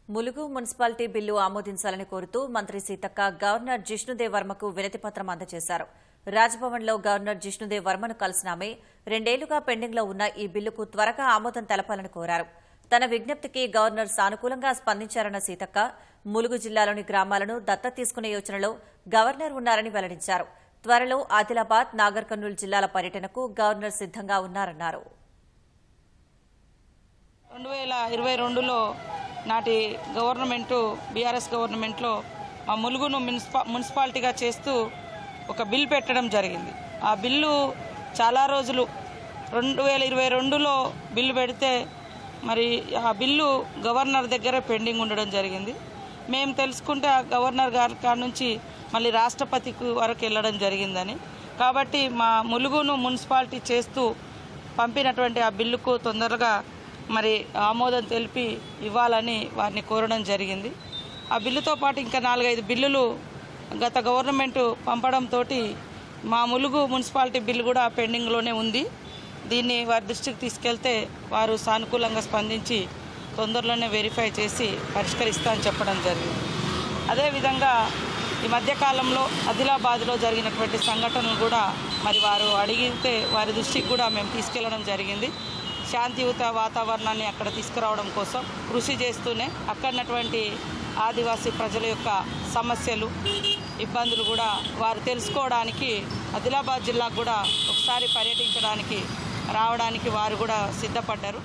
Mulugu municipality bill ఆమోదించాలని కోరుతూ మంత్రి Seethakka governor Jishnu Dev వర్మకు వినతిపత్రం అందజేశారు. రాజ్భవన్లో గవర్నర్ జిష్ణుదేవ్ వర్మను కలిసిన ఆమె 2 ఏళ్లుగా పెండింగ్లో ఉన్న ఈ బిల్లుకు త్వరగా ఆమోదం తెలపాలని కోరారు. తన విజ్ఞప్తికి గవర్నర్ సానుకూలంగా స్పందించారన్న సీతక్క ములుగు జిల్లాలోని గ్రామాలను దత్తత తీసుకునే యోచనలో గవర్నర్ ఉన్నారని వెల్లడించారు. త్వరలో ఆదిలాబాద్, నాగర్ కర్నూలు జిల్లాల పర్యటనకు గవర్నర్ సిద్ధంగా ఉన్నారన్నారు. 2022లో నాటి గవర్నమెంటు బీఆర్ఎస్ గవర్నమెంట్లో మా ములుగును మున్సిపాలిటీగా చేస్తూ ఒక బిల్ పెట్టడం జరిగింది. ఆ బిల్లు చాలా రోజులు 2022లో బిల్లు పెడితే మరి ఆ బిల్లు గవర్నర్ దగ్గర పెండింగ్ ఉండడం జరిగింది. మేము తెలుసుకుంటే ఆ గవర్నర్ గారి కాడ నుంచి మళ్ళీ రాష్ట్రపతికి వరకు వెళ్ళడం జరిగిందని, కాబట్టి మా ములుగును మున్సిపాలిటీ చేస్తూ పంపినటువంటి ఆ బిల్లుకు తొందరగా మరి ఆమోదం తెలిపి ఇవ్వాలని వారిని కోరడం జరిగింది. ఆ బిల్లుతో పాటు ఇంకా 4-5 బిల్లులు గత గవర్నమెంటు పంపడంతో మా ములుగు మున్సిపాలిటీ బిల్లు కూడా పెండింగ్లోనే ఉంది. దీన్ని వారి దృష్టికి తీసుకెళ్తే వారు సానుకూలంగా స్పందించి తొందరలోనే వెరిఫై చేసి పరిష్కరిస్తా అని చెప్పడం జరిగింది. అదేవిధంగా ఈ మధ్యకాలంలో ఆదిలాబాద్లో జరిగినటువంటి సంఘటనలు కూడా మరి వారు అడిగితే వారి దృష్టికి కూడా మేము తీసుకెళ్లడం జరిగింది. శాంతియుత వాతావరణాన్ని అక్కడ తీసుకురావడం కోసం కృషి చేస్తూనే అక్కడటువంటి ఆదివాసీ ప్రజల యొక్క సమస్యలు, ఇబ్బందులు కూడా వారు తెలుసుకోవడానికి ఆదిలాబాద్ జిల్లాకు కూడా ఒకసారి పర్యటించడానికి రావడానికి వారు కూడా సిద్ధపడ్డారు.